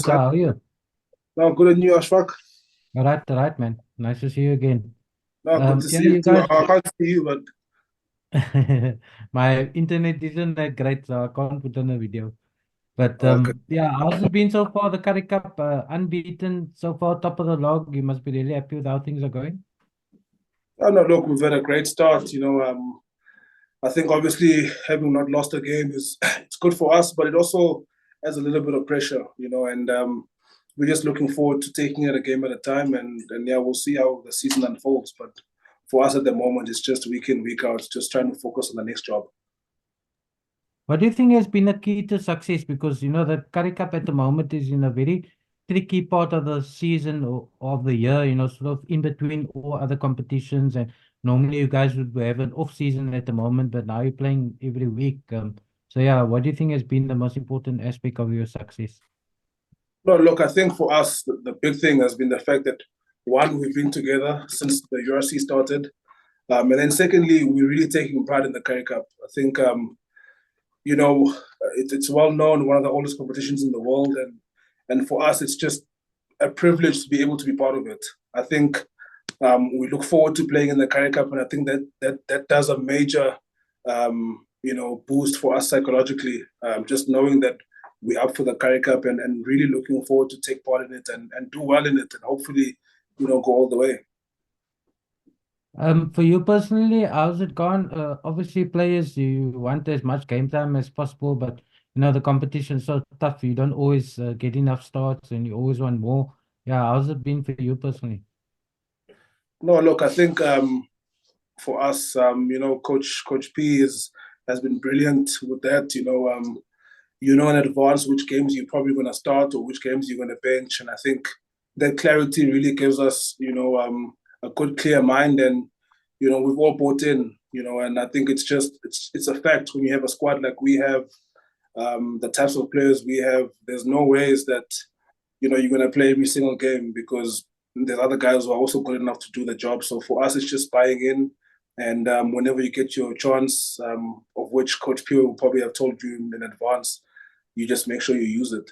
Kuta. How are you? No, good on you, Ashfaq. All right, man. Nice to see you again. No, good to Yeah, see you you too. guys, I can't see you, but my internet isn't that great, so I can't put on a video. But okay. yeah, how's it been so far? The Currie Cup, unbeaten so far, top of the log. You must be really happy with how things are going. Oh, no, look, we've had a great start. I think obviously having not lost a game is it's good for us, but it also has a little bit of pressure, and we're just looking forward to taking it a game at a time, and yeah, we'll see how the season unfolds. But for us at the moment, it's just week in, week out, just trying to focus on the next job. What do you think has been the key to success? Because the Currie Cup at the moment is in a very tricky part of the season or of the year, sort of in between all other competitions. And normally you guys would have an off season at the moment, but now you're playing every week. So yeah, what do you think has been the most important aspect of your success? No, look, I think for us, the big thing has been the fact that one, we've been together since the URC started. And then secondly, we're really taking pride in the Currie Cup. I think, it's well known, one of the oldest competitions in the world. And for us, it's just a privilege to be able to be part of it. I think we look forward to playing in the Currie Cup, and I think that does a major, boost for us psychologically. Just knowing that we're up for the Currie Cup and really looking forward to take part in it and do well in it, and hopefully, go all the way. For you personally, how's it gone? Obviously, players, you want as much game time as possible, but the competition's so tough. You don't always get enough starts and you always want more. Yeah, how's it been for you personally? No, look, I think for us, Coach P has been brilliant with that. In advance which games you're probably going to start or which games you're going to bench, and I think that clarity really gives us, a good, clear mind, and we've all bought in. And I think it's a fact when you have a squad like we have, the types of players we have. There's no ways that you're going to play every single game because there's other guys who are also good enough to do the job. So for us, it's just buying in. And whenever you get your chance, of which Coach Pio will probably have told you in advance, you just make sure you use it.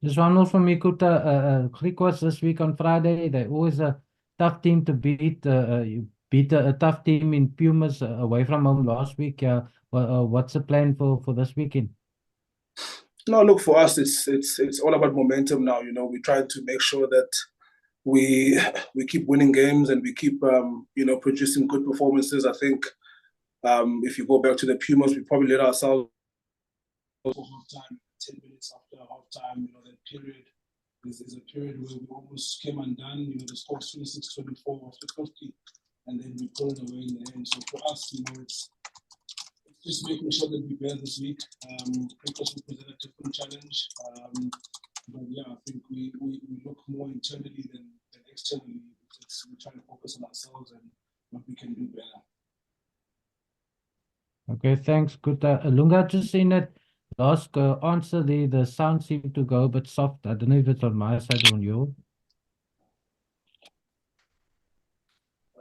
Just one more from me, Kuta. Griek was this week on Friday. They're always a tough team to beat. You beat a tough team in Pumas away from home last week. What's the plan for this weekend? No, look, for us, it's all about momentum now. We try to make sure that we we keep winning games and we keep producing good performances. I think if you go back to the Pumas, we probably let ourselves half time, 10 minutes after half time. That period is a period where we almost came undone. The score 26-24 after 50, and then we pulled it away in the end. So for us, it's just making sure that we bear this week. Because we present a different challenge. But yeah, I think we look more internally than externally. We're trying to focus on ourselves and what we can do better. Okay, thanks, Kuta. Lunga, just in that last answer, the sound seemed to go a bit soft. I don't know if it's on my side or on yours.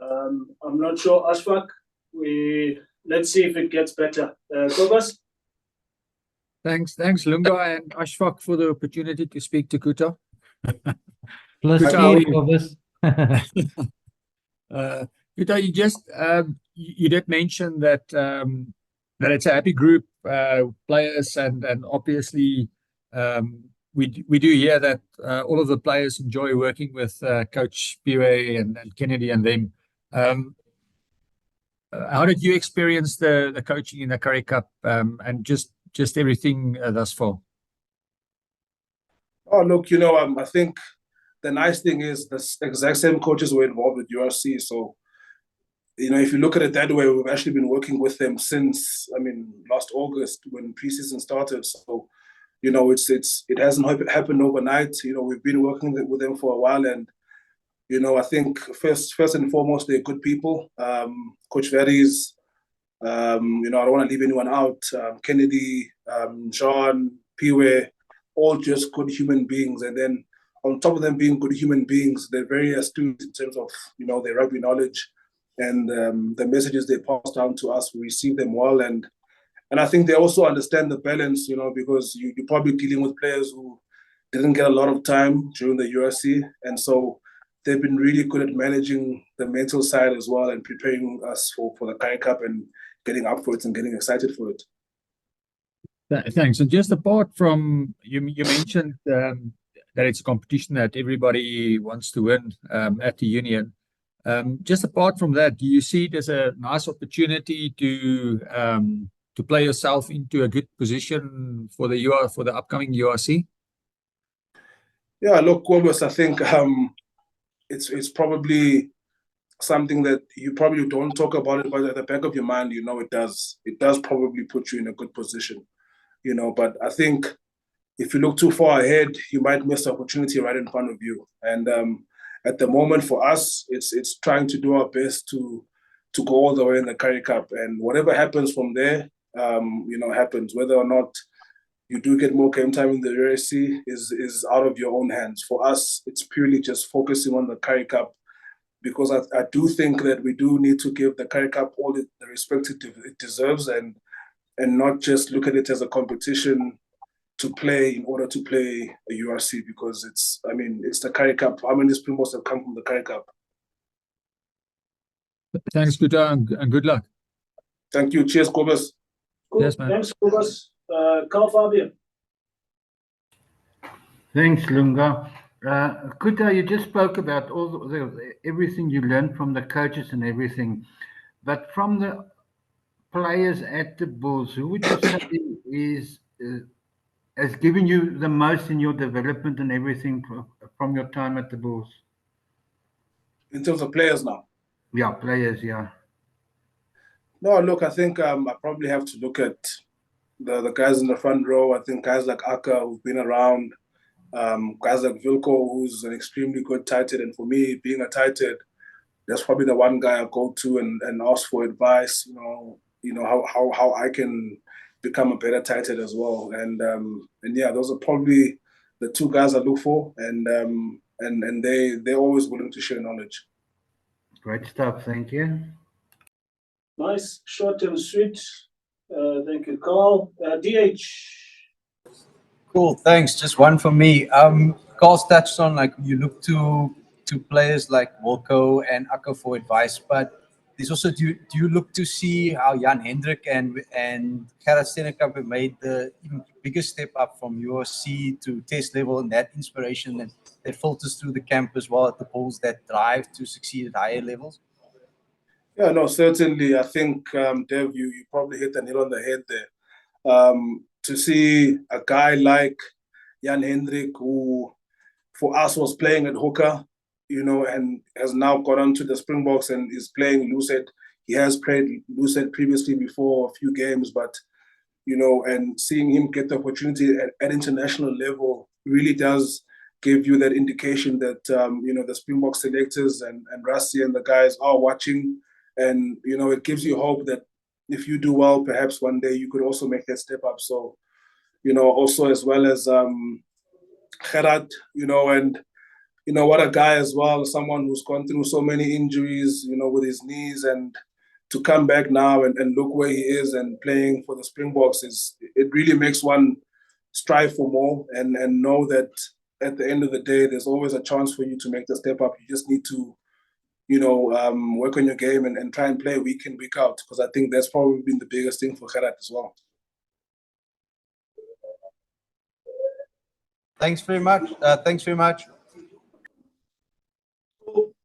I'm not sure, Ashfaq. Let's see if it gets better. Kobus? Thanks, Lunga and Ashfaq, for the opportunity to speak to Kuta. Plus, Kuta, how are Keith, you? Kobus. Kuta, you did mention that that it's a happy group, players, and obviously we do hear that all of the players enjoy working with Coach Piwe and Kennedy and them. How did you experience the coaching in the Currie Cup, and just everything thus far? Oh, look, I think the nice thing is the exact same coaches were involved with URC. So, if you look at it that way, we've actually been working with them since, last August when preseason started. So, it hasn't happened overnight. We've been working with them for a while, and I think first and foremost, they're good people. Coach Verries, I don't want to leave anyone out. Kennedy, John, Piwe, all just good human beings. And then on top of them being good human beings, they're very astute in terms of their rugby knowledge and the messages they pass down to us. We receive them well, and I think they also understand the balance. Because you're probably dealing with players who didn't get a lot of time during the URC, and so they've been really good at managing the mental side as well and preparing us for the Currie Cup and getting up for it and getting excited for it. Thanks. And just apart from you mentioned that it's a competition that everybody wants to win at the union. Just apart from that, do you see it as a nice opportunity to play yourself into a good position for the upcoming URC? Yeah, look, Kobus, I think it's probably something that you probably don't talk about it, but at the back of your mind, you know it does. It does probably put you in a good position, you know. But I think if you look too far ahead, you might miss the opportunity right in front of you. And at the moment, for us, it's trying to do our best to go all the way in the Currie Cup, and whatever happens from there, you know, happens. Whether or not you do get more game time in the URC is out of your own hands. For us, it's purely just focusing on the Currie Cup, because I do think that we do need to give the Currie Cup all the respect it deserves, and not just look at it as a competition to play in order to play a URC, because it's the Currie Cup. How many Springboks have come from the Currie Cup? Thanks, Khutha, and good luck. Thank you. Cheers, Kobus. Cool. Yes, man. Thanks, Kobus. Carl Fabian. Thanks, Lunga. Khutha, you just spoke about everything you learned from the coaches and everything, but from the players at the Bulls, who would you say has given you the most in your development and everything from your time at the Bulls? In terms of players now? Yeah, players, yeah. No, look, I think I probably have to look at the guys in the front row. I think guys like Aka, who've been around, guys like Vilko, who's an extremely good tight end. And for me, being a tight end, that's probably the one guy I go to and ask for advice, you know how I can become a better tight end as well. And yeah, those are probably the two guys I look for, and they're always willing to share knowledge. Great stuff, thank you. Nice, short and sweet. Thank you, Carl. DH. Cool, thanks. Just one for me. Carl's touched on, like, you look to players like Wilco and Akka for advice, but there's also, do you look to see how Jan Hendrik and Gerard Steenekamp have made the even bigger step up from URC to test level, and that inspiration that filters through the camp as well at the Bulls, that drive to succeed at higher levels? Yeah, no, certainly. I think, Dev, you probably hit the nail on the head there. To see a guy like Jan Hendrik, who for us was playing at hooker, you know, and has now got onto the Springboks and is playing loosehead. He has played loosehead previously before a few games, but, you know, and seeing him get the opportunity at international level really does give you that indication that, you know, the Springbok selectors and Rassie and the guys are watching. And, you know, it gives you hope that if you do well, perhaps one day you could also make that step up. So, you know, also as well as Gerard, you know, and, you know, what a guy as well, someone who's gone through so many injuries, you know, with his knees, and to come back now and look where he is and playing for the Springboks, it really makes one strive for more and know that at the end of the day, there's always a chance for you to make the step up. You just need to, you know, work on your game and try and play week in, week out, because I think that's probably been the biggest thing for Gerard as well. Thanks very much.